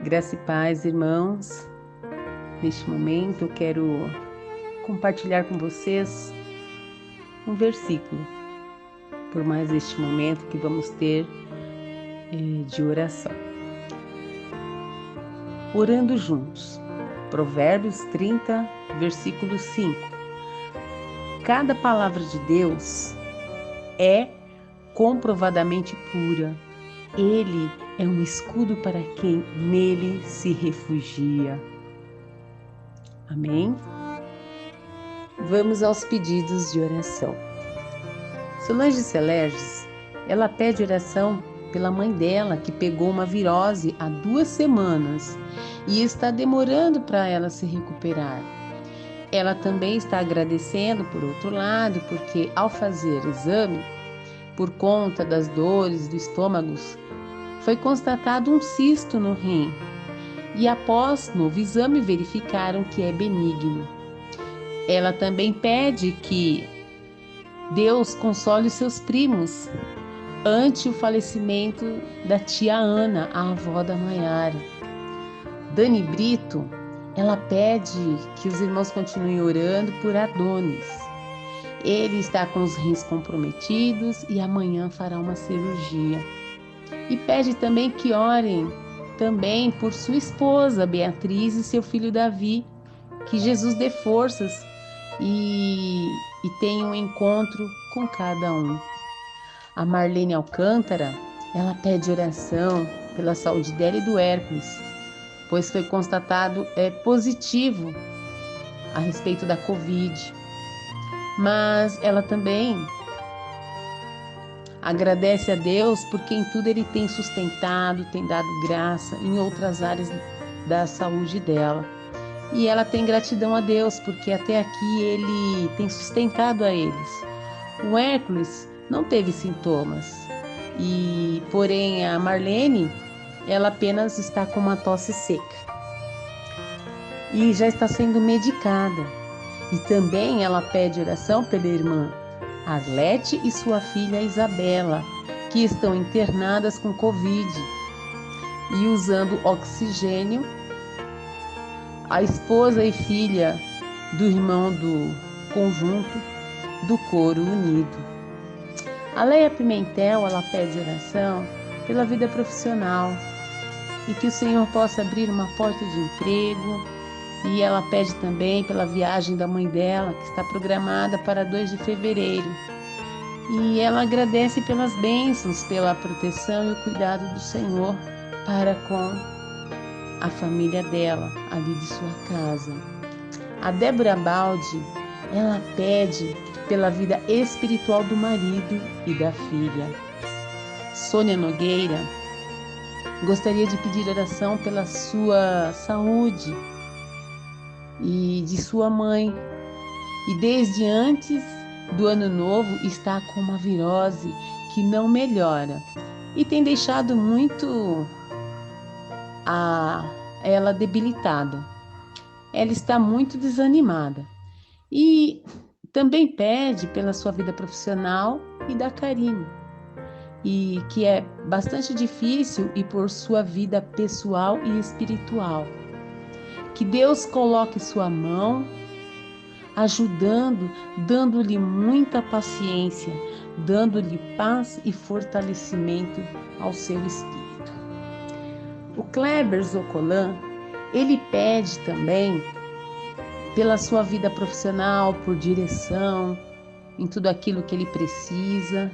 Graça e paz, irmãos. Neste momento eu quero compartilhar com vocês um versículo, por mais este momento que vamos ter de oração. Orando juntos. Provérbios 30, versículo 5. Cada palavra de Deus é comprovadamente pura. Ele é um escudo para quem nele se refugia. Amém? Vamos aos pedidos de oração. Solange Celerges, ela pede oração pela mãe dela, que pegou uma virose há 2 semanas e está demorando para ela se recuperar. Ela também está agradecendo, por outro lado, porque ao fazer exame, por conta das dores do estômago, foi constatado um cisto no rim e após novo exame verificaram que é benigno. Ela também pede que Deus console os seus primos ante o falecimento da tia Ana, a avó da Maiara. Dani Brito, ela pede que os irmãos continuem orando por Adonis. Ele está com os rins comprometidos e amanhã fará uma cirurgia. E pede também que orem também por sua esposa Beatriz e seu filho Davi, que Jesus dê forças e tenha um encontro com cada um. A Marlene Alcântara, ela pede oração pela saúde dela e do Hércules, pois foi constatado positivo a respeito da Covid. Mas ela também agradece a Deus porque em tudo Ele tem sustentado, tem dado graça em outras áreas da saúde dela. E ela tem gratidão a Deus porque até aqui Ele tem sustentado a eles. O Hércules não teve sintomas, porém a Marlene, ela apenas está com uma tosse seca e já está sendo medicada. E também ela pede oração pela irmã Arlete e sua filha Isabela, que estão internadas com Covid e usando oxigênio. A esposa e filha do irmão do conjunto do Coro Unido. A Leia Pimentel, ela pede oração pela vida profissional e que o Senhor possa abrir uma porta de emprego. E ela pede também pela viagem da mãe dela, que está programada para 2 de fevereiro. E ela agradece pelas bênçãos, pela proteção e o cuidado do Senhor para com a família dela, ali de sua casa. A Débora Baldi, ela pede pela vida espiritual do marido e da filha. Sônia Nogueira gostaria de pedir oração pela sua saúde e de sua mãe. E desde antes do ano novo está com uma virose que não melhora e tem deixado muito ela debilitada. Ela está muito desanimada. E também pede pela sua vida profissional e da Karine, e que é bastante difícil, e por sua vida pessoal e espiritual. Que Deus coloque sua mão, ajudando, dando-lhe muita paciência, dando-lhe paz e fortalecimento ao seu espírito. O Kleber Zocolan, ele pede também pela sua vida profissional, por direção, em tudo aquilo que ele precisa.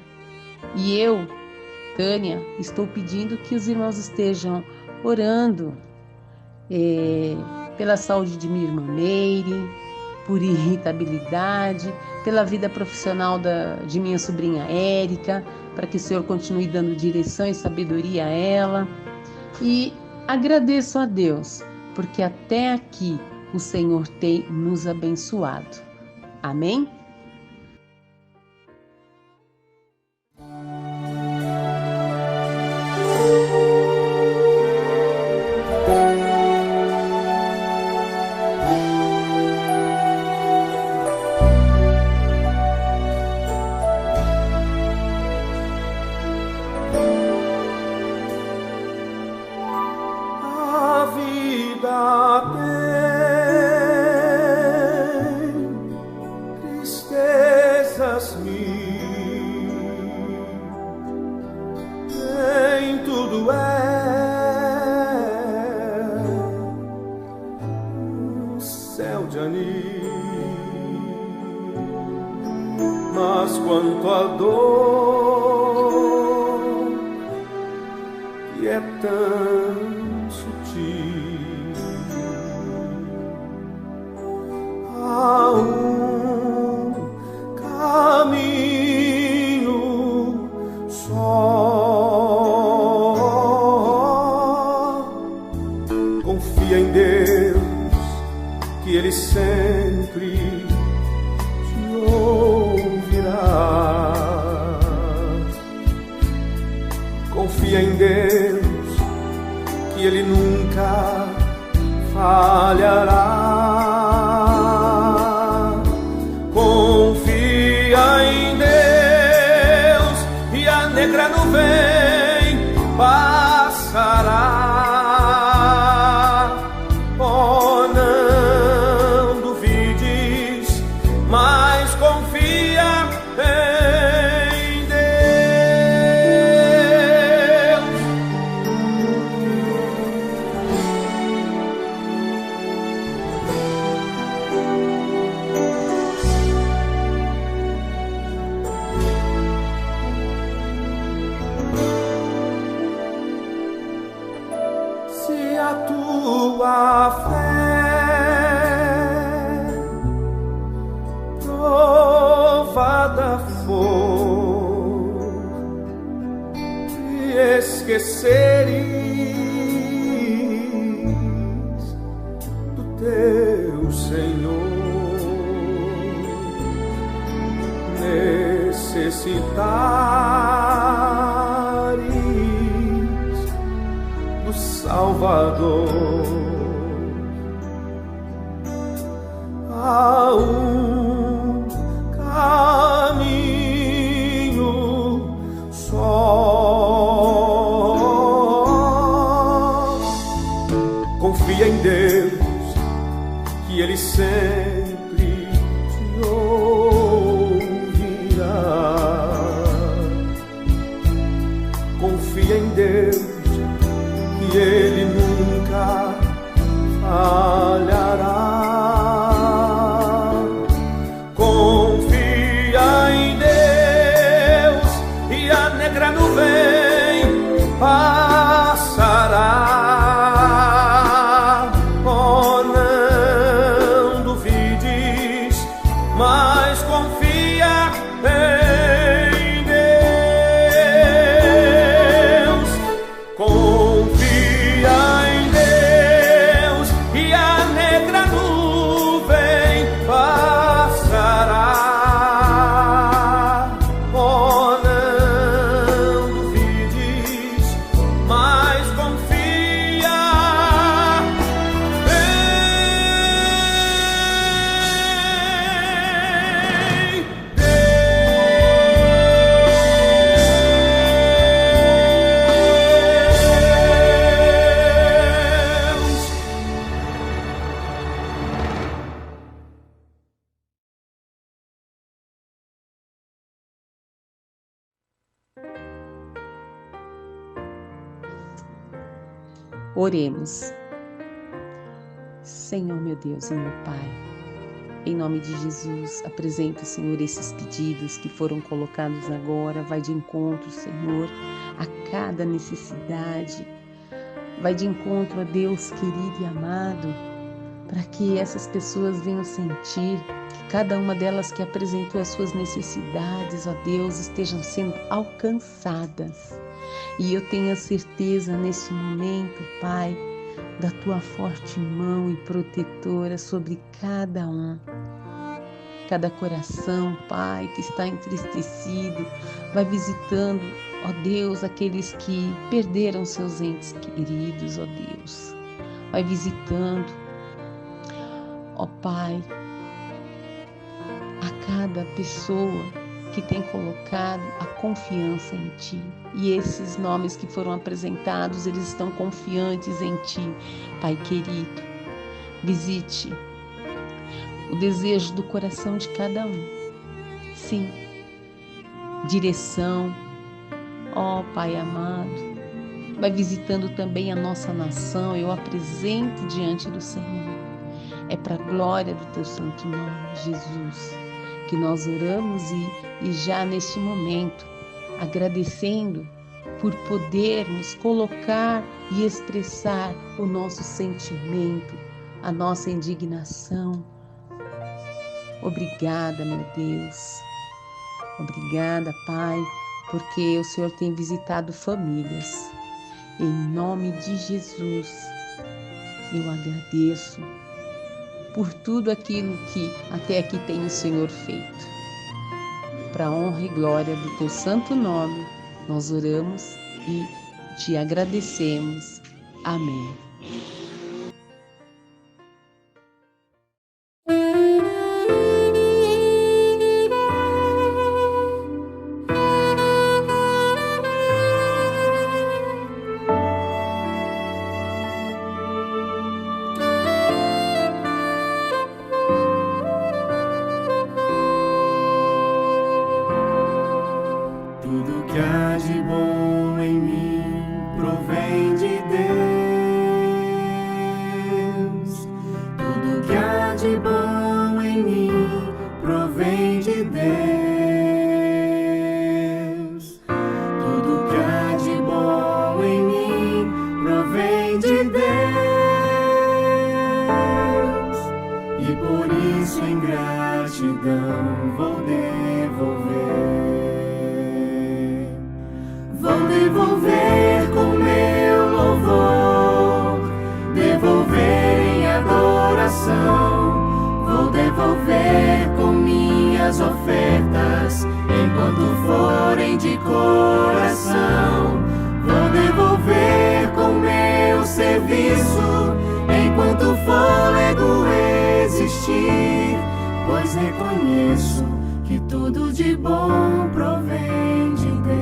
E eu, Tânia, estou pedindo que os irmãos estejam orando pela saúde de minha irmã Meire, por irritabilidade, pela vida profissional de minha sobrinha Érica, para que o Senhor continue dando direção e sabedoria a ela. E agradeço a Deus, porque até aqui o Senhor tem nos abençoado. Amém? quanto a dor que é tão sutil. Há um caminho só. Confia em Deus, que Ele sempre te ouvirá. Confia em Deus, que Ele nunca falhará. Confia em Deus e a negra nuvem passará. Oh, não duvides, mas confia em Deus. Se a tua fé provada for e esqueceres do teu Senhor, necessitares do Salvador. Há um caminho só. Confia em Deus, que Ele sempre te ouvirá. Confia em Deus, que Ele nunca falhará. Confia em Deus e a negra nuvem passará. Oh, não duvides, mas confia em Deus. Confia em Deus e a negra nuvem passará. Oh, não duvides, mas confia em Deus. Oremos. Senhor, meu Deus e meu Pai, em nome de Jesus, apresento, Senhor, esses pedidos que foram colocados agora. Vai de encontro, Senhor, a cada necessidade. Vai de encontro a Deus querido e amado, para que essas pessoas venham sentir que cada uma delas que apresentou as suas necessidades, ó Deus, estejam sendo alcançadas. E eu tenho a certeza nesse momento, Pai, da Tua forte mão e protetora sobre cada um. Cada coração, Pai, que está entristecido, vai visitando, ó Deus, aqueles que perderam seus entes queridos, ó Deus. Vai visitando, ó Pai, a cada pessoa que tem colocado a confiança em Ti. E esses nomes que foram apresentados, eles estão confiantes em Ti, Pai querido. Visite o desejo do coração de cada um. Sim, direção, ó Pai amado. Vai visitando também a nossa nação. Eu apresento diante do Senhor. É para a glória do Teu santo nome, Jesus, que nós oramos e já neste momento, agradecendo por podermos colocar e expressar o nosso sentimento, a nossa indignação. Obrigada, meu Deus. Obrigada, Pai, porque o Senhor tem visitado famílias. Em nome de Jesus, eu agradeço por tudo aquilo que até aqui tem o Senhor feito. Para a honra e glória do teu santo nome, nós oramos e te agradecemos. Amém. Tudo que há de bom em mim provém de Deus. Tudo que há de bom em mim provém de Deus. Tudo que há de bom em mim provém de Deus. E por isso em gratidão vou devolver. Vou devolver com meu louvor, devolver em adoração. Vou devolver com minhas ofertas, enquanto forem de coração. Vou devolver com meu serviço, enquanto o fôlego existir, pois reconheço que tudo de bom provém de Deus.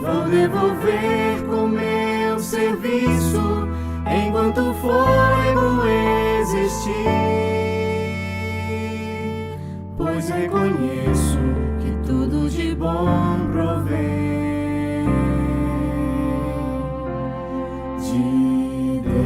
Vou devolver com meu serviço, enquanto o fôlego existir, pois reconheço que tudo de bom provém de Deus.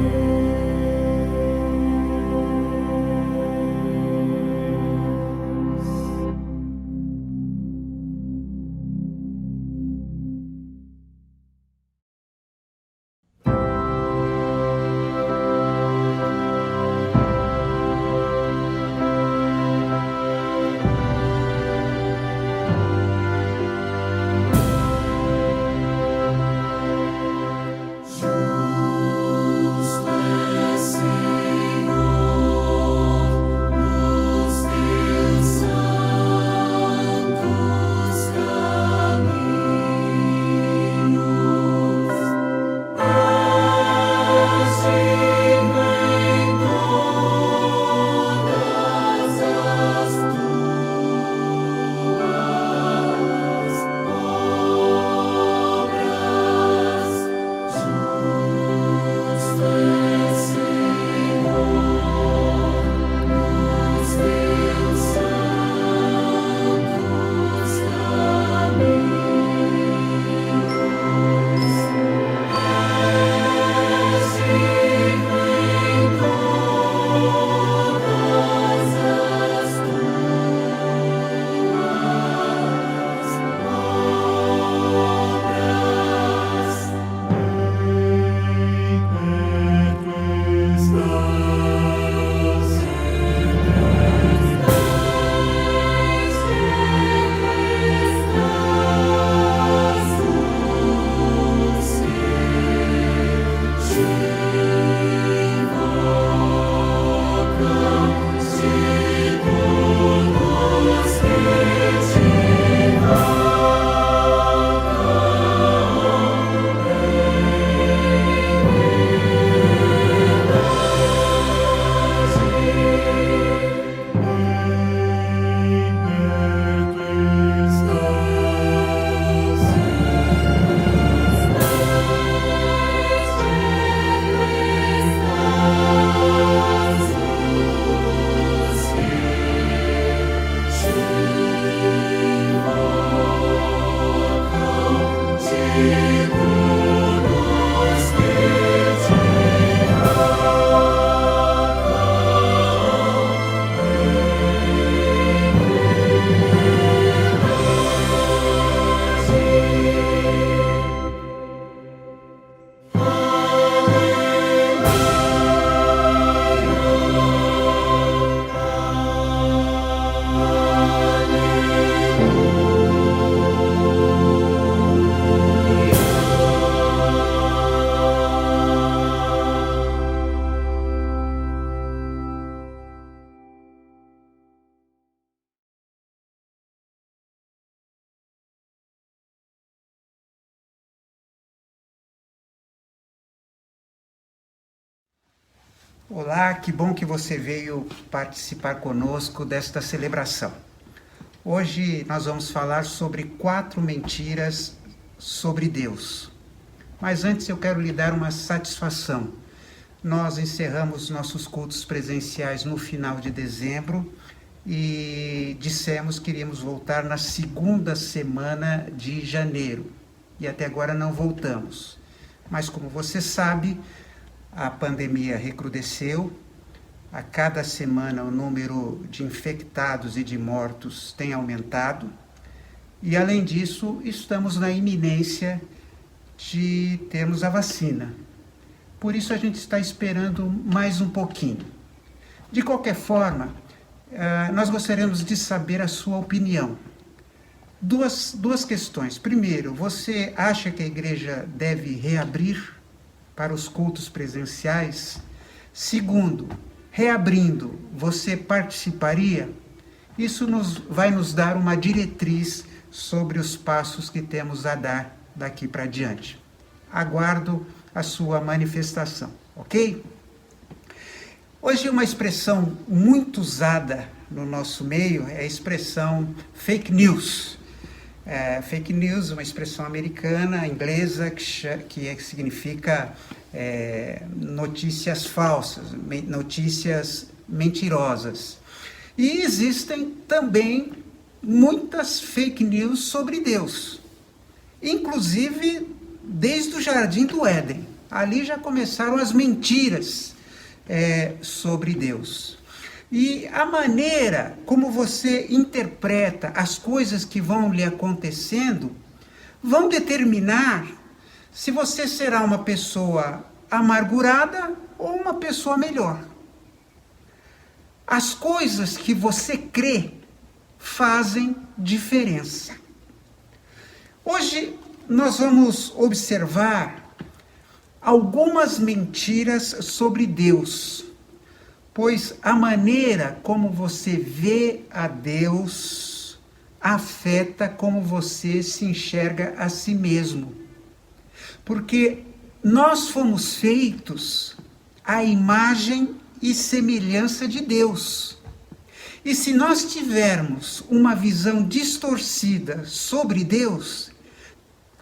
Olá, que bom que você veio participar conosco desta celebração. Hoje nós vamos falar sobre 4 mentiras sobre Deus. Mas antes eu quero lhe dar uma satisfação. Nós encerramos nossos cultos presenciais no final de dezembro e dissemos que iríamos voltar na segunda semana de janeiro. E até agora não voltamos. Mas como você sabe, a pandemia recrudesceu. A cada semana o número de infectados e de mortos tem aumentado. E além disso, estamos na iminência de termos a vacina. Por isso a gente está esperando mais um pouquinho. De qualquer forma, nós gostaríamos de saber a sua opinião. Duas questões. Primeiro, você acha que a igreja deve reabrir para os cultos presenciais? Segundo, reabrindo, você participaria? Isso vai nos dar uma diretriz sobre os passos que temos a dar daqui para diante. Aguardo a sua manifestação, ok? Hoje uma expressão muito usada no nosso meio é a expressão fake news. Fake news é uma expressão americana, inglesa, que significa notícias falsas, notícias mentirosas. E existem também muitas fake news sobre Deus, inclusive desde o Jardim do Éden. Ali já começaram as mentiras sobre Deus. E a maneira como você interpreta as coisas que vão lhe acontecendo vão determinar se você será uma pessoa amargurada ou uma pessoa melhor. As coisas que você crê fazem diferença. Hoje nós vamos observar algumas mentiras sobre Deus, pois a maneira como você vê a Deus afeta como você se enxerga a si mesmo. Porque nós fomos feitos à imagem e semelhança de Deus. E se nós tivermos uma visão distorcida sobre Deus,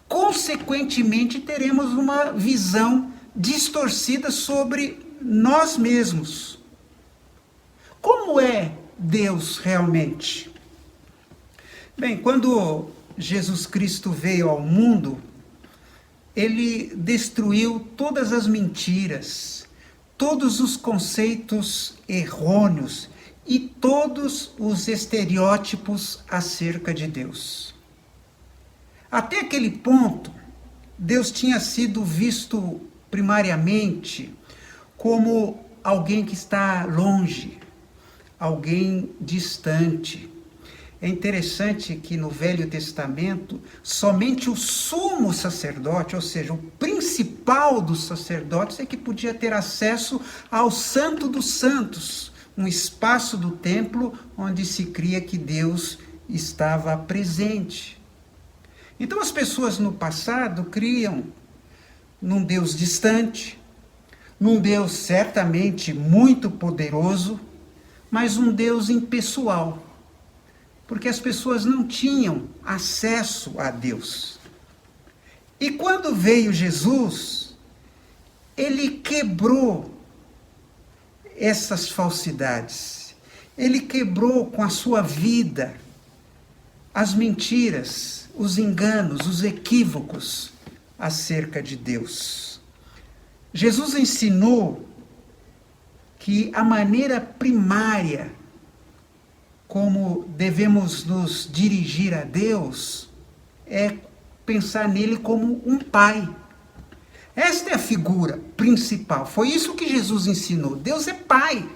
consequentemente teremos uma visão distorcida sobre nós mesmos. Como é Deus realmente? Bem, quando Jesus Cristo veio ao mundo, ele destruiu todas as mentiras, todos os conceitos errôneos e todos os estereótipos acerca de Deus. Até aquele ponto, Deus tinha sido visto primariamente como alguém que está longe, alguém distante. É interessante que no Velho Testamento, somente o sumo sacerdote, ou seja, o principal dos sacerdotes, é que podia ter acesso ao Santo dos Santos, um espaço do templo onde se cria que Deus estava presente. Então as pessoas no passado criam num Deus distante, num Deus certamente muito poderoso, mas um Deus impessoal, porque as pessoas não tinham acesso a Deus. E quando veio Jesus, ele quebrou essas falsidades, ele quebrou com a sua vida as mentiras, os enganos, os equívocos acerca de Deus. Jesus ensinou que a maneira primária como devemos nos dirigir a Deus é pensar nele como um pai. Esta é a figura principal. Foi isso que Jesus ensinou. Deus é pai.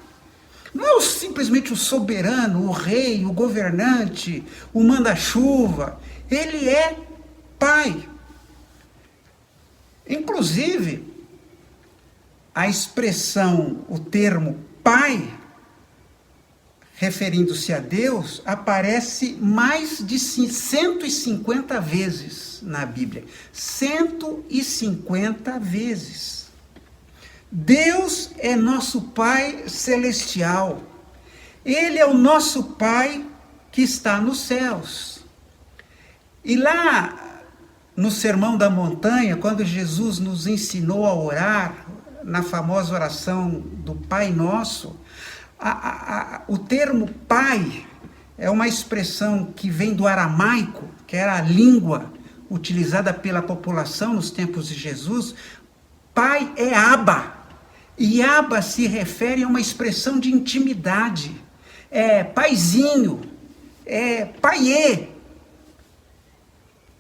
Não é simplesmente o soberano, o rei, o governante, o manda-chuva. Ele é pai. Inclusive, a expressão, o termo pai, referindo-se a Deus, aparece mais de 150 vezes na Bíblia. 150 vezes. Deus é nosso Pai celestial. Ele é o nosso Pai que está nos céus. E lá no Sermão da Montanha, quando Jesus nos ensinou a orar, na famosa oração do Pai Nosso, o termo Pai é uma expressão que vem do aramaico, que era a língua utilizada pela população nos tempos de Jesus. Pai é Abba, e Abba se refere a uma expressão de intimidade, é paizinho, é paiê.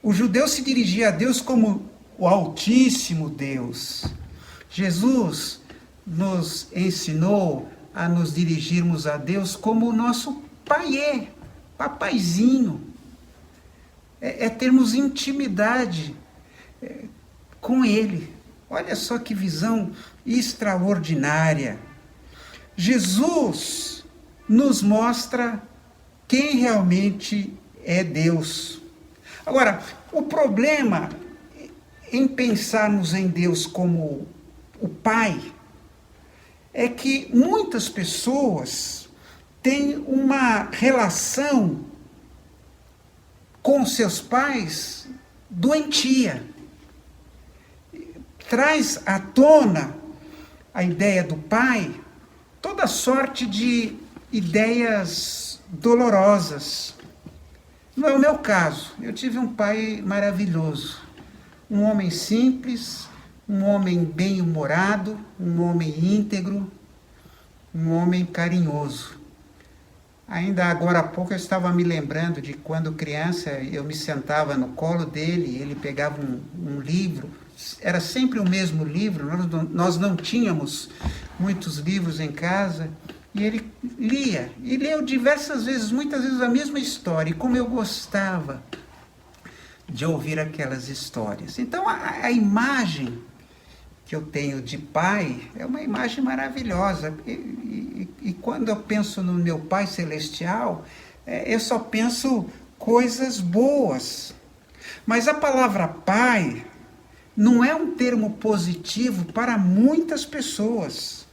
O judeu se dirigia a Deus como o Altíssimo Deus. Jesus nos ensinou a nos dirigirmos a Deus como o nosso paiê, papaizinho. É termos intimidade com Ele. Olha só que visão extraordinária. Jesus nos mostra quem realmente é Deus. Agora, o problema em pensarmos em Deus como o Pai é que muitas pessoas têm uma relação com seus pais doentia. Traz à tona a ideia do pai toda sorte de ideias dolorosas. Não é o meu caso. Eu tive um pai maravilhoso, um homem simples, um homem bem-humorado, um homem íntegro, um homem carinhoso. Ainda agora há pouco eu estava me lembrando de quando criança eu me sentava no colo dele, ele pegava um livro, era sempre o mesmo livro, nós não tínhamos muitos livros em casa, e ele lia, e leu diversas vezes, muitas vezes a mesma história, e como eu gostava de ouvir aquelas histórias. Então a imagem que eu tenho de pai é uma imagem maravilhosa, e quando eu penso no meu Pai Celestial, eu só penso coisas boas. Mas a palavra pai não é um termo positivo para muitas pessoas.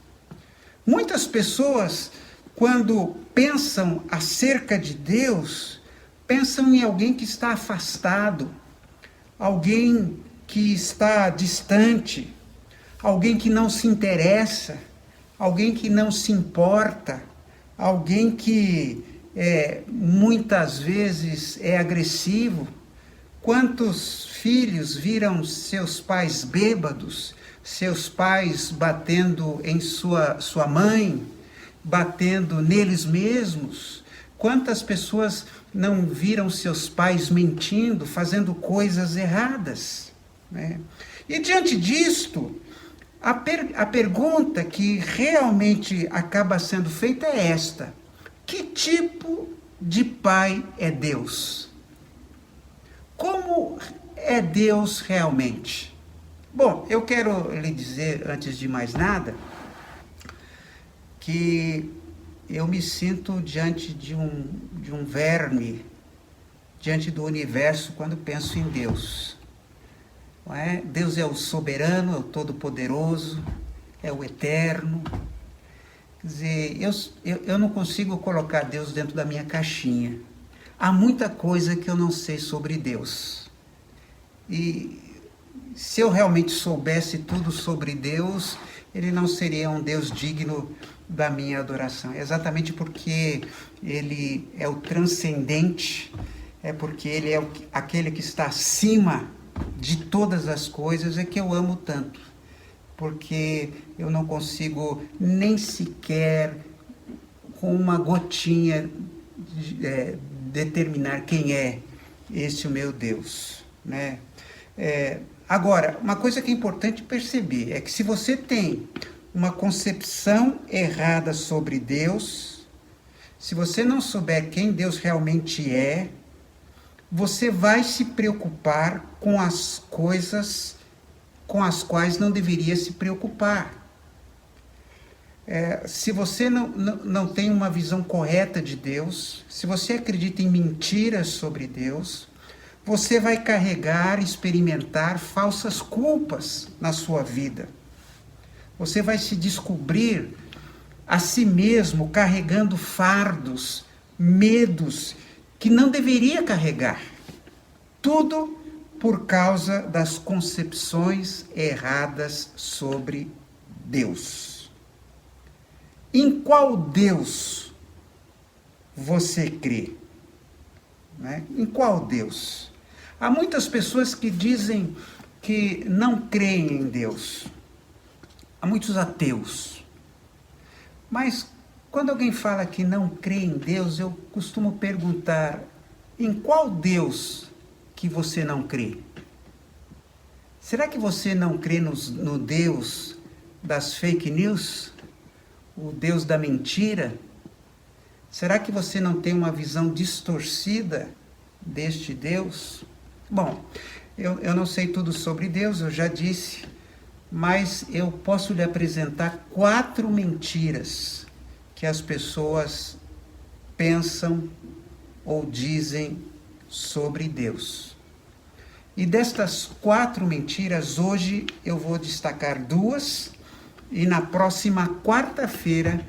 Muitas pessoas, quando pensam acerca de Deus, pensam em alguém que está afastado, alguém que está distante, alguém que não se interessa, alguém que não se importa, alguém que muitas vezes é agressivo. Quantos filhos viram seus pais bêbados, seus pais batendo em sua mãe, batendo neles mesmos? Quantas pessoas não viram seus pais mentindo, fazendo coisas erradas, né? E diante disto, a pergunta que realmente acaba sendo feita é esta: que tipo de pai é Deus? Como é Deus realmente? Bom, eu quero lhe dizer, antes de mais nada, que eu me sinto diante de um verme, diante do universo, quando penso em Deus. Não é? Deus é o soberano, é o todo-poderoso, é o eterno. Quer dizer, eu não consigo colocar Deus dentro da minha caixinha. Há muita coisa que eu não sei sobre Deus. E se eu realmente soubesse tudo sobre Deus, ele não seria um Deus digno da minha adoração. É exatamente porque ele é o transcendente, é porque ele é aquele que está acima de todas as coisas, é que eu amo tanto. Porque eu não consigo nem sequer, com uma gotinha, determinar quem é esse o meu Deus, né? Agora, uma coisa que é importante perceber é que se você tem uma concepção errada sobre Deus, se você não souber quem Deus realmente é, você vai se preocupar com as coisas com as quais não deveria se preocupar. Se você não tem uma visão correta de Deus, se você acredita em mentiras sobre Deus, você vai carregar, experimentar falsas culpas na sua vida. Você vai se descobrir a si mesmo carregando fardos, medos que não deveria carregar. Tudo por causa das concepções erradas sobre Deus. Em qual Deus você crê? Né? Em qual Deus? Há muitas pessoas que dizem que não creem em Deus. Há muitos ateus. Mas quando alguém fala que não crê em Deus, eu costumo perguntar: em qual Deus que você não crê? Será que você não crê no Deus das fake news? O Deus da mentira? Será que você não tem uma visão distorcida deste Deus? Bom, eu não sei tudo sobre Deus, eu já disse, mas eu posso lhe apresentar 4 mentiras que as pessoas pensam ou dizem sobre Deus. E destas 4 mentiras, hoje eu vou destacar 2 e na próxima quarta-feira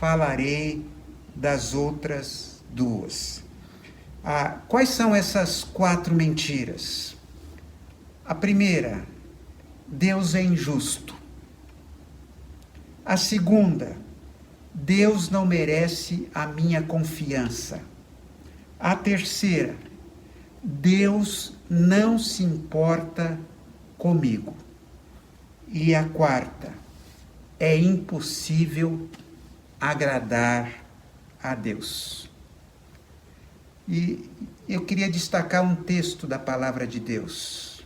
falarei das outras 2. Quais são essas 4 mentiras? A primeira: Deus é injusto. A segunda: Deus não merece a minha confiança. A terceira: Deus não se importa comigo. E a quarta: é impossível agradar a Deus. E eu queria destacar um texto da palavra de Deus.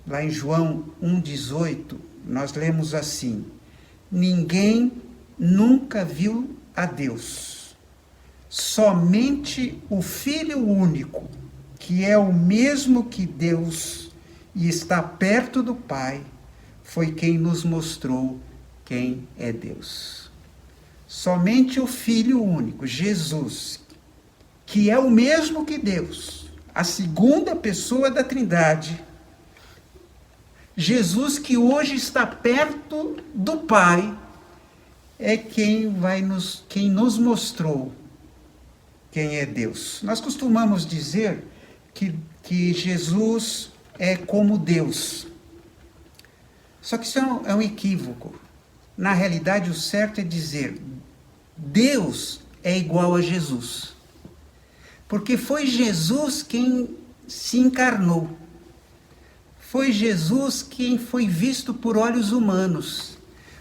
Lá em João 1,18, nós lemos assim: ninguém nunca viu a Deus. Somente o Filho único, que é o mesmo que Deus e está perto do Pai, foi quem nos mostrou quem é Deus. Somente o Filho único, Jesus, que é o mesmo que Deus, a segunda pessoa da Trindade, Jesus que hoje está perto do Pai, é quem nos mostrou quem é Deus. Nós costumamos dizer que Jesus é como Deus. Só que isso é um equívoco. Na realidade, o certo é dizer: Deus é igual a Jesus. Porque foi Jesus quem se encarnou. Foi Jesus quem foi visto por olhos humanos.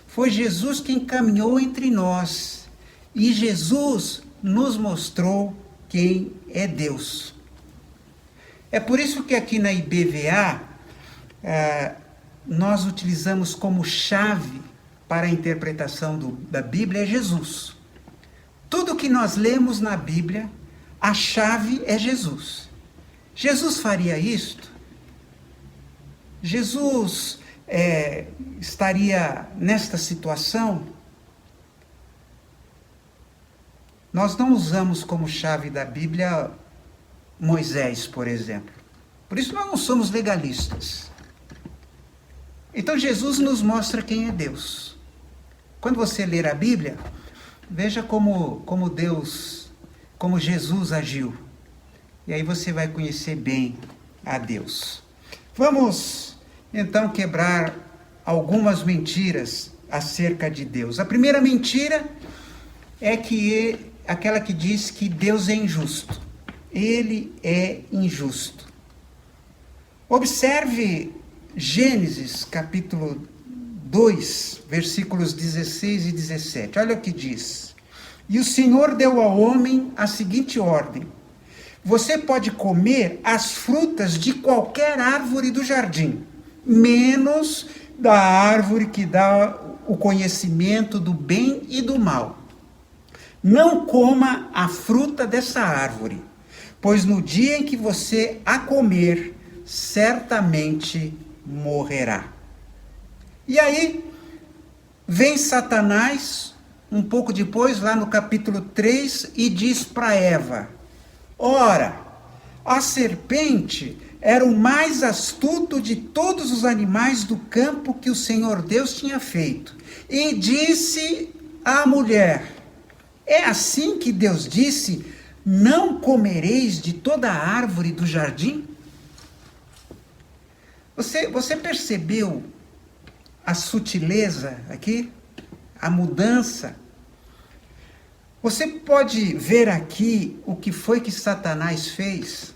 Foi Jesus quem caminhou entre nós. E Jesus nos mostrou quem é Deus. É por isso que aqui na IBVA, nós utilizamos como chave para a interpretação da Bíblia é Jesus. Tudo que nós lemos na Bíblia, a chave é Jesus. Jesus faria isto? Jesus estaria nesta situação? Nós não usamos como chave da Bíblia Moisés, por exemplo. Por isso nós não somos legalistas. Então Jesus nos mostra quem é Deus. Quando você ler a Bíblia, veja como Deus, como Jesus agiu. E aí você vai conhecer bem a Deus. Vamos então quebrar algumas mentiras acerca de Deus. A primeira mentira é aquela que diz que Deus é injusto. Ele é injusto. Observe Gênesis capítulo 2, versículos 16 e 17. Olha o que diz: e o Senhor deu ao homem a seguinte ordem: você pode comer as frutas de qualquer árvore do jardim, menos da árvore que dá o conhecimento do bem e do mal. Não coma a fruta dessa árvore, pois no dia em que você a comer, certamente morrerá. E aí, vem Satanás, um pouco depois, lá no capítulo 3, e diz para Eva: ora, a serpente, era o mais astuto de todos os animais do campo que o Senhor Deus tinha feito. E disse à mulher: é assim que Deus disse: não comereis de toda a árvore do jardim? Você percebeu a sutileza aqui? A mudança? Você pode ver aqui o que foi que Satanás fez?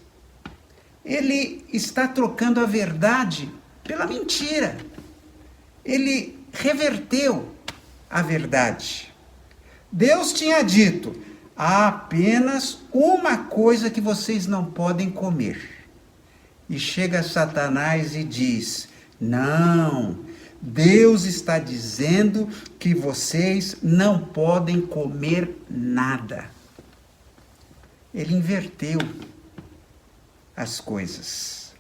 Ele está trocando a verdade pela mentira. Ele reverteu a verdade. Deus tinha dito: há apenas uma coisa que vocês não podem comer. E chega Satanás e diz: não, Deus está dizendo que vocês não podem comer nada. Ele inverteu as coisas.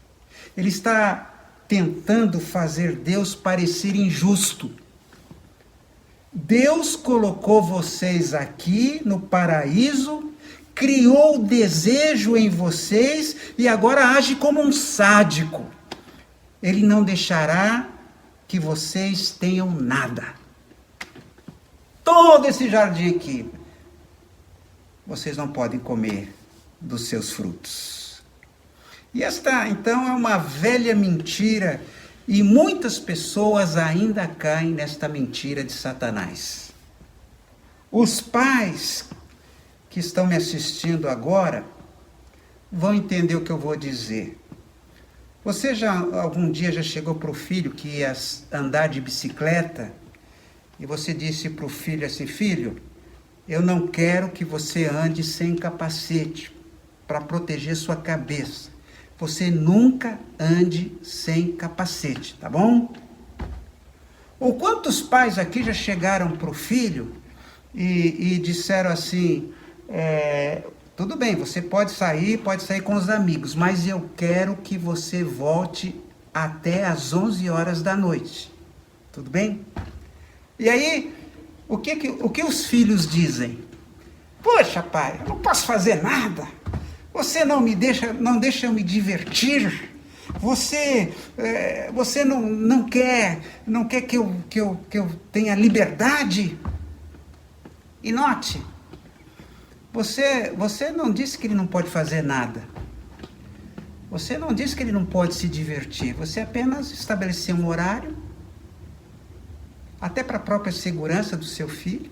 Ele está tentando fazer Deus parecer injusto. Deus colocou vocês aqui no paraíso, criou o desejo em vocês e agora age como um sádico. Ele não deixará que vocês tenham nada. Todo esse jardim aqui, vocês não podem comer dos seus frutos. E esta, então, é uma velha mentira, e muitas pessoas ainda caem nesta mentira de Satanás. Os pais que estão me assistindo agora vão entender o que eu vou dizer. Você algum dia já chegou para o filho que ia andar de bicicleta e você disse para o filho assim: filho, eu não quero que você ande sem capacete para proteger sua cabeça. Você nunca ande sem capacete, tá bom? Ou quantos pais aqui já chegaram para o filho e disseram assim: tudo bem, você pode sair com os amigos, mas eu quero que você volte até às 11 horas da noite. Tudo bem? E aí, o que os filhos dizem? Poxa, pai, eu não posso fazer nada. Você não deixa eu me divertir. Você não quer que eu tenha liberdade. E note, você não disse que ele não pode fazer nada. Você não disse que ele não pode se divertir. Você apenas estabeleceu um horário, até para a própria segurança do seu filho.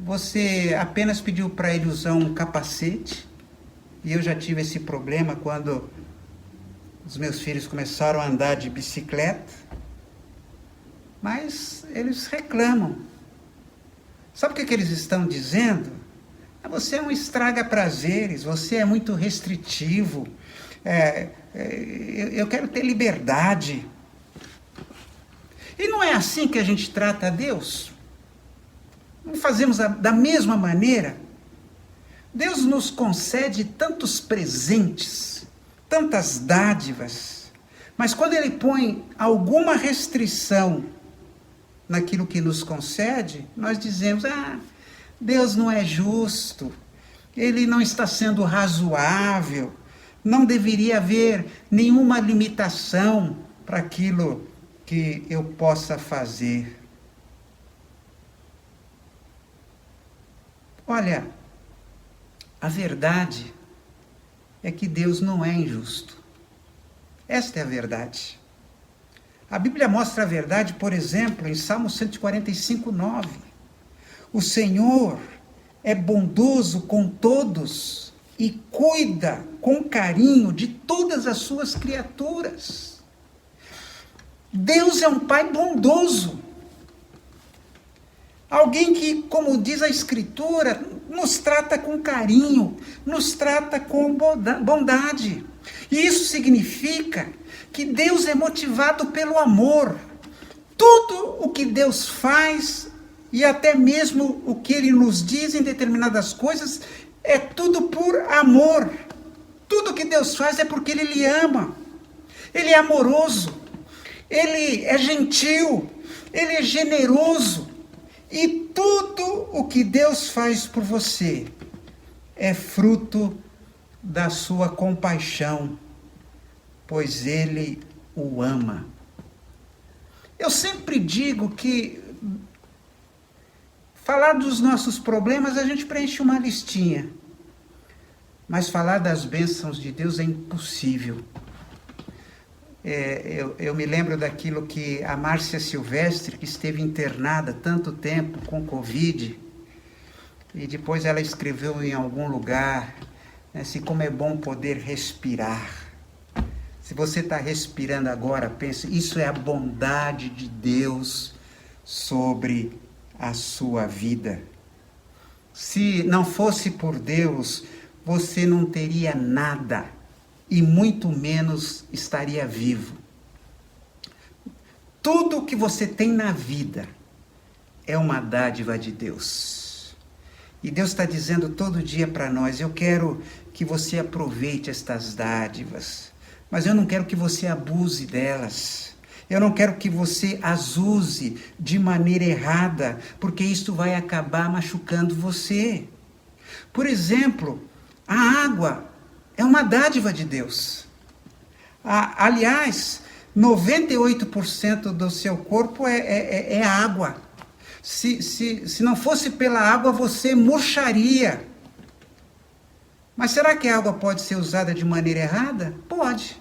Você apenas pediu para ele usar um capacete. E eu já tive esse problema quando os meus filhos começaram a andar de bicicleta. Mas eles reclamam. Sabe o que eles estão dizendo? Você é um estraga-prazeres, você é muito restritivo. Eu quero ter liberdade. E não é assim que a gente trata a Deus? Não fazemos da mesma maneira? Deus nos concede tantos presentes, tantas dádivas, mas quando Ele põe alguma restrição naquilo que nos concede, nós dizemos: Deus não é justo, Ele não está sendo razoável, não deveria haver nenhuma limitação para aquilo que eu possa fazer. Olha, a verdade é que Deus não é injusto. Esta é a verdade. A Bíblia mostra a verdade, por exemplo, em Salmo 145, 9. O Senhor é bondoso com todos e cuida com carinho de todas as suas criaturas. Deus é um Pai bondoso. Alguém que, como diz a Escritura, nos trata com carinho, nos trata com bondade. E isso significa que Deus é motivado pelo amor. Tudo o que Deus faz, e até mesmo o que Ele nos diz em determinadas coisas, é tudo por amor. Tudo que Deus faz é porque Ele lhe ama. Ele é amoroso, Ele é gentil, Ele é generoso. E tudo o que Deus faz por você é fruto da sua compaixão, pois Ele o ama. Eu sempre digo que falar dos nossos problemas a gente preenche uma listinha, mas falar das bênçãos de Deus é impossível. Eu me lembro daquilo que a Márcia Silvestre, que esteve internada tanto tempo com Covid, e depois ela escreveu em algum lugar, assim, como é bom poder respirar. Se você está respirando agora, pense, isso é a bondade de Deus sobre a sua vida. Se não fosse por Deus, você não teria nada, e muito menos estaria vivo. Tudo que você tem na vida é uma dádiva de Deus. E Deus está dizendo todo dia para nós, eu quero que você aproveite estas dádivas, mas eu não quero que você abuse delas. Eu não quero que você as use de maneira errada, porque isso vai acabar machucando você. Por exemplo, a água é uma dádiva de Deus. Aliás, 98% do seu corpo é água. Se não fosse pela água, você murcharia. Mas será que a água pode ser usada de maneira errada? Pode.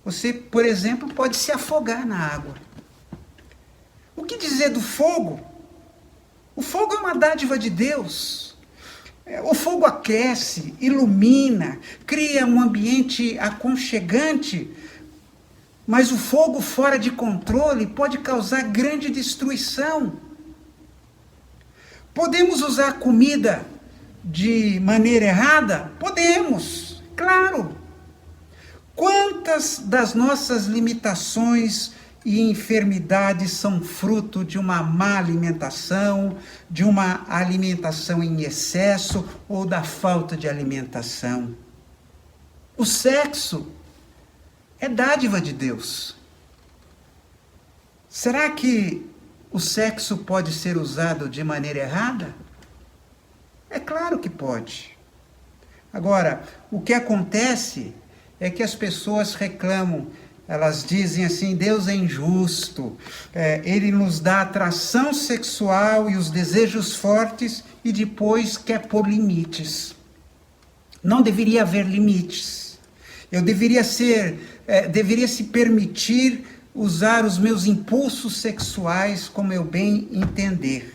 Você, por exemplo, pode se afogar na água. O que dizer do fogo? O fogo é uma dádiva de Deus. O fogo aquece, ilumina, cria um ambiente aconchegante, mas o fogo fora de controle pode causar grande destruição. Podemos usar comida de maneira errada? Podemos, claro. Quantas das nossas limitações e enfermidades são fruto de uma má alimentação, de uma alimentação em excesso ou da falta de alimentação? O sexo é dádiva de Deus. Será que o sexo pode ser usado de maneira errada? É claro que pode. Agora, o que acontece é que as pessoas reclamam, elas dizem assim, Deus é injusto, Ele nos dá atração sexual e os desejos fortes e depois quer pôr limites. Não deveria haver limites. Eu deveria se permitir usar os meus impulsos sexuais como eu bem entender.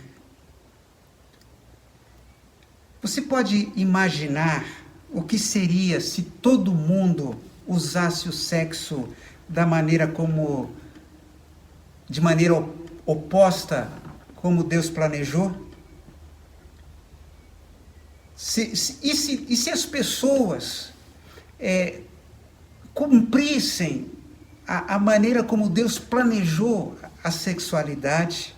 Você pode imaginar o que seria se todo mundo usasse o sexo de maneira oposta como Deus planejou? E se as pessoas cumprissem a maneira como Deus planejou a sexualidade,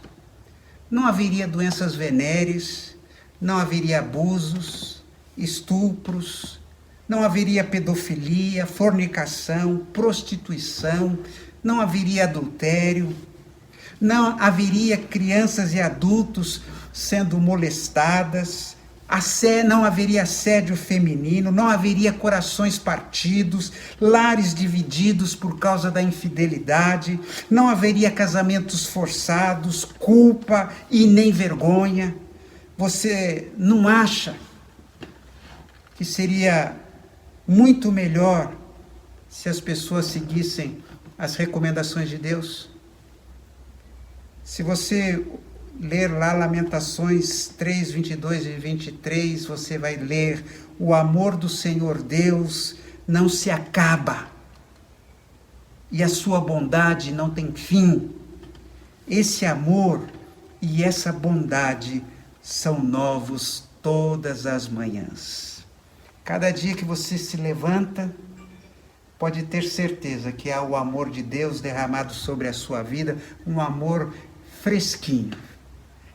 não haveria doenças venéreas, não haveria abusos, estupros, não haveria pedofilia, fornicação, prostituição, não haveria adultério, não haveria crianças e adultos sendo molestadas, não haveria assédio feminino, não haveria corações partidos, lares divididos por causa da infidelidade, não haveria casamentos forçados, culpa e nem vergonha. Você não acha que seria muito melhor se as pessoas seguissem as recomendações de Deus? Se você ler lá Lamentações 3, 22 e 23, você vai ler: o amor do Senhor Deus não se acaba e a sua bondade não tem fim. Esse amor e essa bondade são novos todas as manhãs. Cada dia que você se levanta, pode ter certeza que há o amor de Deus derramado sobre a sua vida, um amor fresquinho.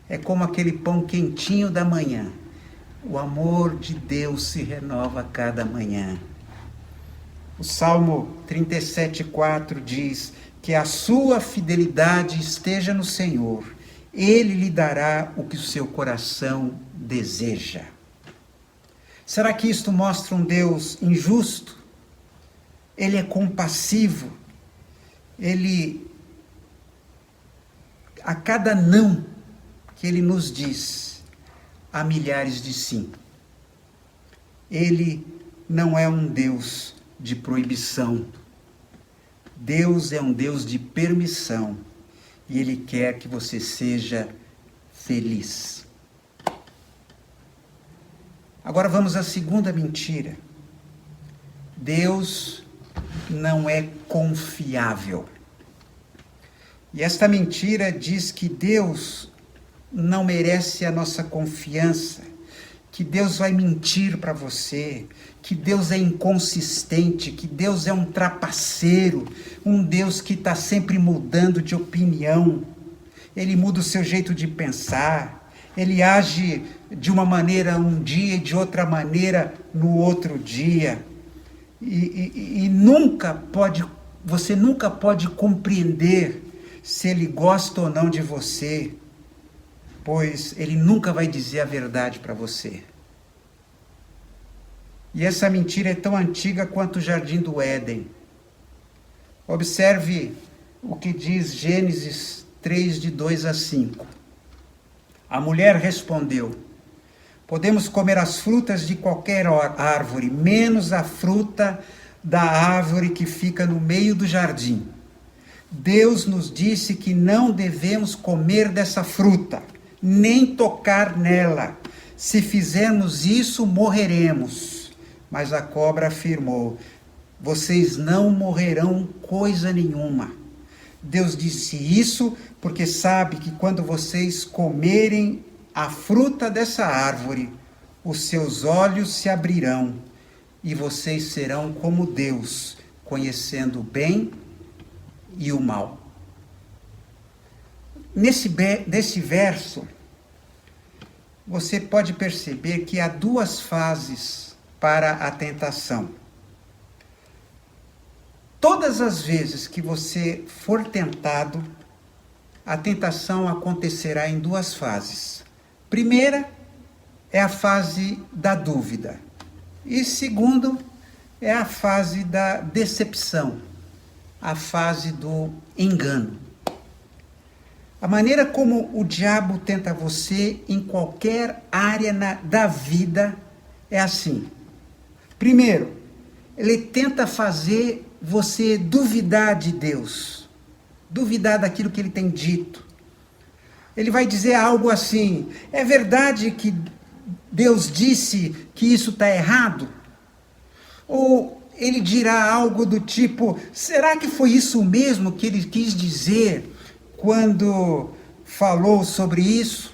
É como aquele pão quentinho da manhã. O amor de Deus se renova a cada manhã. O Salmo 37:4 diz que a sua fidelidade esteja no Senhor. Ele lhe dará o que o seu coração deseja. Será que isto mostra um Deus injusto? Ele é compassivo. Ele, a cada não que Ele nos diz, há milhares de sim. Ele não é um Deus de proibição. Deus é um Deus de permissão. E Ele quer que você seja feliz. Agora vamos à segunda mentira. Deus não é confiável. E esta mentira diz que Deus não merece a nossa confiança, que Deus vai mentir para você, que Deus é inconsistente, que Deus é um trapaceiro, um Deus que está sempre mudando de opinião. Ele muda o seu jeito de pensar, ele age de uma maneira um dia e de outra maneira no outro dia. E você nunca pode compreender se ele gosta ou não de você, pois ele nunca vai dizer a verdade para você. E essa mentira é tão antiga quanto o jardim do Éden. Observe o que diz Gênesis 3, de 2 a 5. A mulher respondeu: podemos comer as frutas de qualquer árvore, menos a fruta da árvore que fica no meio do jardim. Deus nos disse que não devemos comer dessa fruta, nem tocar nela. Se fizermos isso, morreremos. Mas a cobra afirmou: vocês não morrerão coisa nenhuma. Deus disse isso porque sabe que quando vocês comerem a fruta dessa árvore, os seus olhos se abrirão e vocês serão como Deus, conhecendo o bem e o mal. Nesse verso, você pode perceber que há duas fases para a tentação. Todas as vezes que você for tentado, a tentação acontecerá em duas fases. Primeira é a fase da dúvida. E segundo é a fase da decepção, a fase do engano. A maneira como o diabo tenta você em qualquer área da vida é assim. Primeiro, ele tenta fazer você duvidar de Deus, duvidar daquilo que ele tem dito. Ele vai dizer algo assim: é verdade que Deus disse que isso está errado? Ou ele dirá algo do tipo: será que foi isso mesmo que ele quis dizer quando falou sobre isso?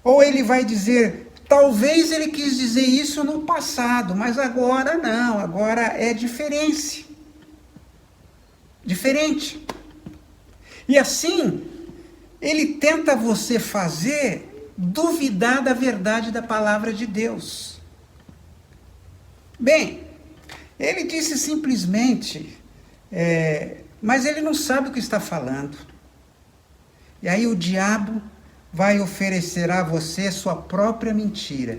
Ou ele vai dizer: talvez ele quis dizer isso no passado, mas agora não, agora é diferente. E assim, ele tenta você fazer duvidar da verdade da palavra de Deus. Bem, ele disse simplesmente, mas ele não sabe o que está falando. E aí o diabo vai oferecer a você sua própria mentira.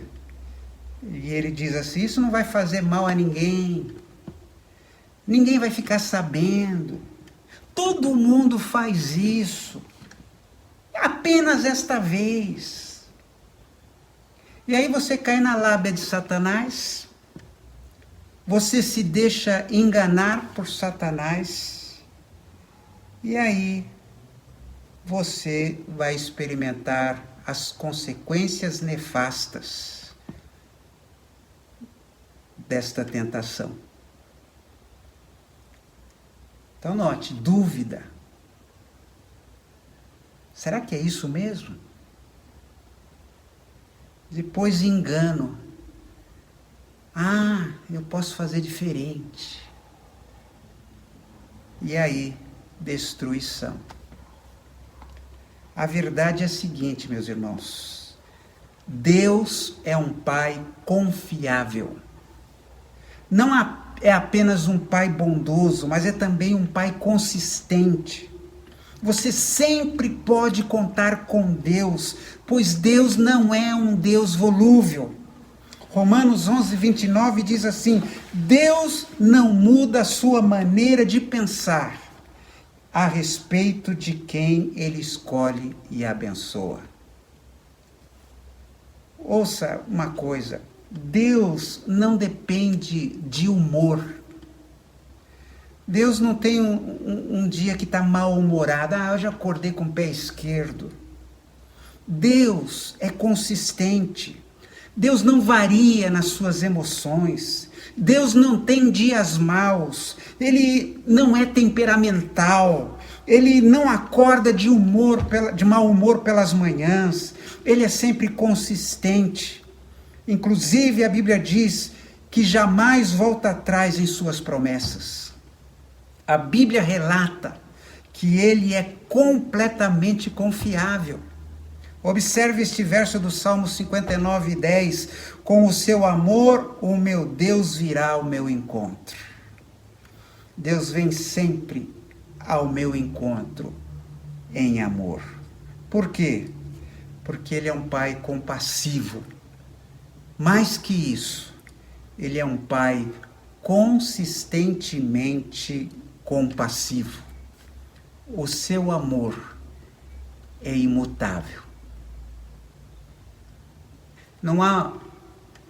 E ele diz assim: isso não vai fazer mal a ninguém. Ninguém vai ficar sabendo. Todo mundo faz isso. Apenas esta vez. E aí você cai na lábia de Satanás. Você se deixa enganar por Satanás. E aí você vai experimentar as consequências nefastas desta tentação. Então note, dúvida. Será que é isso mesmo? Depois engano. Eu posso fazer diferente. E aí, destruição. A verdade é a seguinte, meus irmãos: Deus é um Pai confiável. Não é apenas um Pai bondoso, mas é também um Pai consistente. Você sempre pode contar com Deus, pois Deus não é um Deus volúvel. Romanos 11, 29 diz assim: Deus não muda a sua maneira de pensar a respeito de quem Ele escolhe e abençoa. Ouça uma coisa, Deus não depende de humor. Deus não tem um dia que está mal-humorado. Hoje eu acordei com o pé esquerdo. Deus é consistente. Deus não varia nas suas emoções. Deus não tem dias maus. Ele não é temperamental. Ele não acorda de mau humor pelas manhãs. Ele é sempre consistente. Inclusive, a Bíblia diz que jamais volta atrás em suas promessas. A Bíblia relata que ele é completamente confiável. Observe este verso do Salmo 59, 10. Com o seu amor, o meu Deus virá ao meu encontro. Deus vem sempre ao meu encontro em amor. Por quê? Porque Ele é um Pai compassivo. Mais que isso, Ele é um Pai consistentemente compassivo. O seu amor é imutável. Não há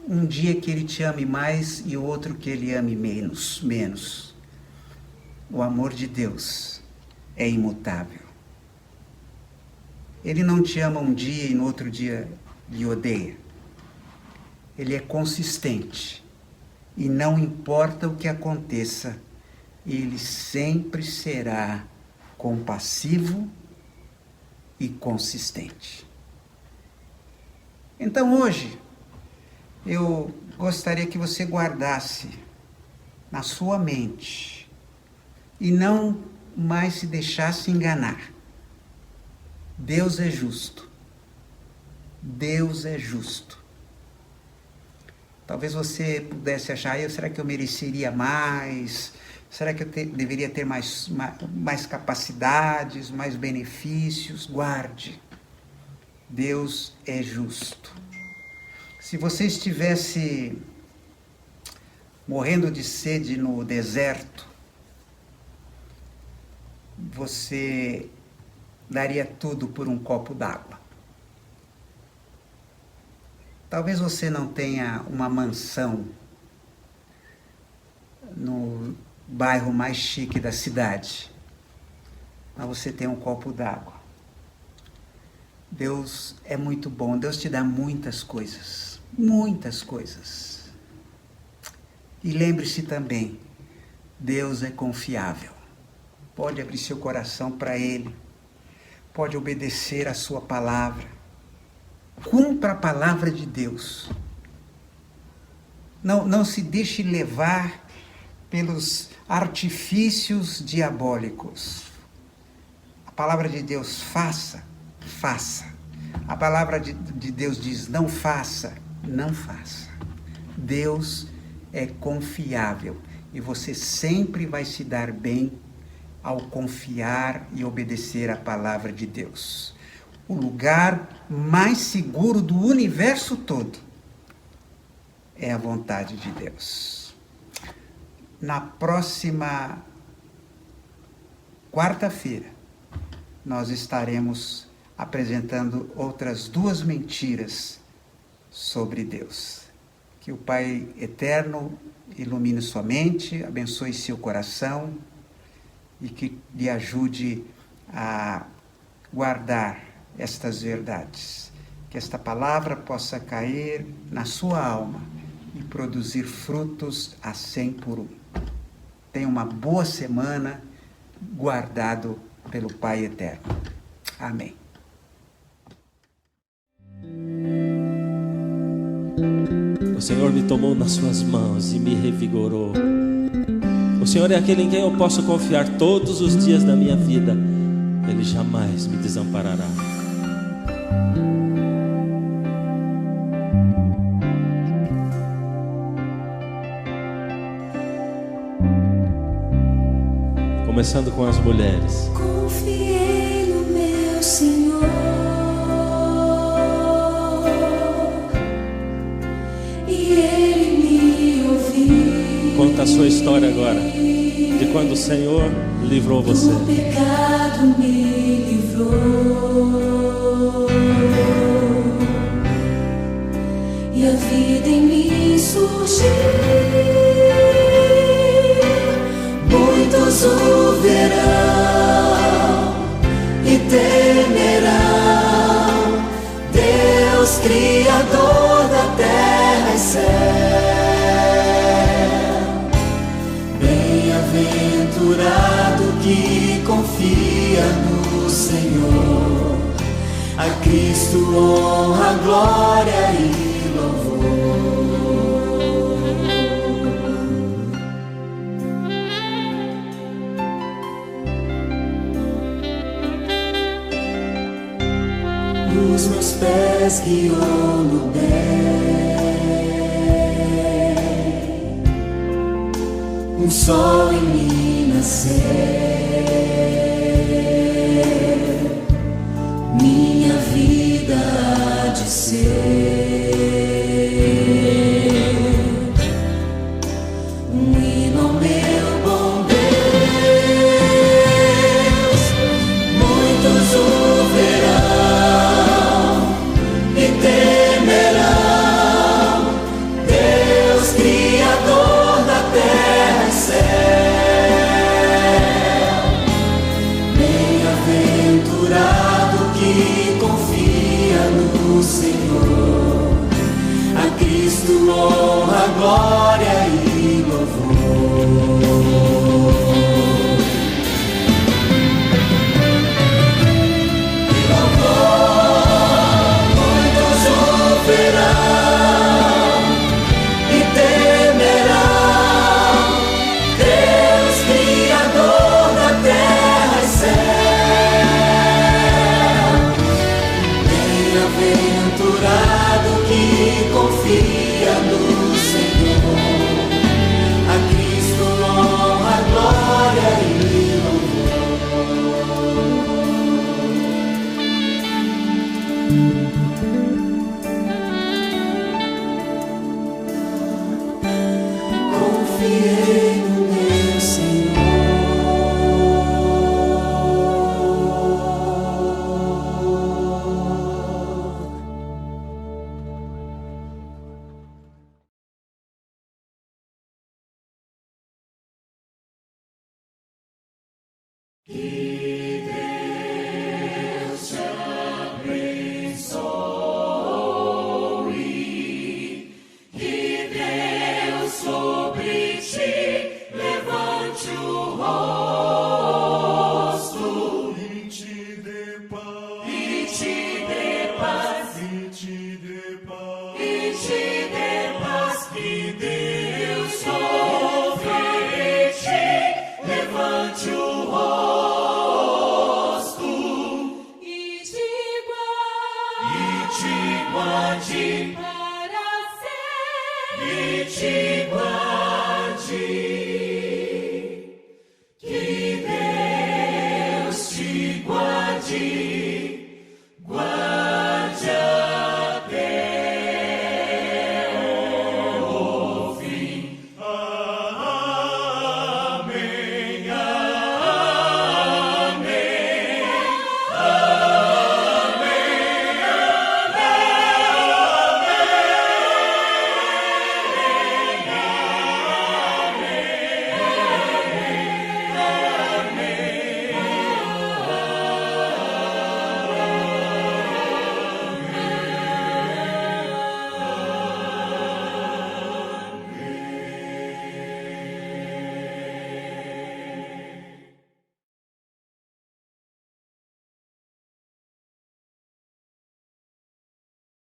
um dia que Ele te ame mais e outro que Ele ame menos. O amor de Deus é imutável. Ele não te ama um dia e no outro dia lhe odeia. Ele é consistente. E não importa o que aconteça, Ele sempre será compassivo e consistente. Então hoje, eu gostaria que você guardasse na sua mente e não mais se deixasse enganar. Deus é justo. Deus é justo. Talvez você pudesse achar, será que eu mereceria mais? Será que eu deveria ter mais capacidades, mais benefícios? Guarde. Deus é justo. Se você estivesse morrendo de sede no deserto, você daria tudo por um copo d'água. Talvez você não tenha uma mansão no bairro mais chique da cidade, mas você tem um copo d'água. Deus é muito bom, Deus te dá muitas coisas. E lembre-se também, Deus é confiável. Pode abrir seu coração para Ele, pode obedecer a sua palavra. Cumpra a palavra de Deus. Não se deixe levar pelos artifícios diabólicos. A palavra de Deus, faça. A palavra de Deus diz, não faça. Deus é confiável e você sempre vai se dar bem ao confiar e obedecer a palavra de Deus. O lugar mais seguro do universo todo é a vontade de Deus. Na próxima quarta-feira, nós estaremos apresentando outras 2 mentiras sobre Deus. Que o Pai Eterno ilumine sua mente, abençoe seu coração e que lhe ajude a guardar estas verdades. Que esta palavra possa cair na sua alma e produzir frutos a 100 por 1. Tenha uma boa semana, guardado pelo Pai Eterno. Amém. O Senhor me tomou nas suas mãos e me revigorou. O Senhor é aquele em quem eu posso confiar todos os dias da minha vida. Ele jamais me desamparará. Começando com as mulheres. Confiei no meu Senhor e Conta a sua história agora, de quando o Senhor livrou você. O pecado me livrou e a vida em mim surgiu. Muitos o verão e temerão Deus, Criador da terra e céu. Bem-aventurado que confia no Senhor, a Cristo honra, glória e os meus pés guiou no bem, um sol em mim nascer, minha vida há de ser um hino ao meu bom Deus. Muitos o verão e temerão Deus, Criador da terra e céu. Bem-aventurado que confia no Senhor, a Cristo honra, glória e louvor. Confia no Senhor, a Cristo honra, glória e louvor. Confiei no meu Senhor. Que Deus te abençoe, que Deus sobre ti levante o rosto e te dê paz, e te dê paz, e te dê paz, e te dê paz. Que Deus sobre ti levante o rosto e te guarde para sempre, e te guarde.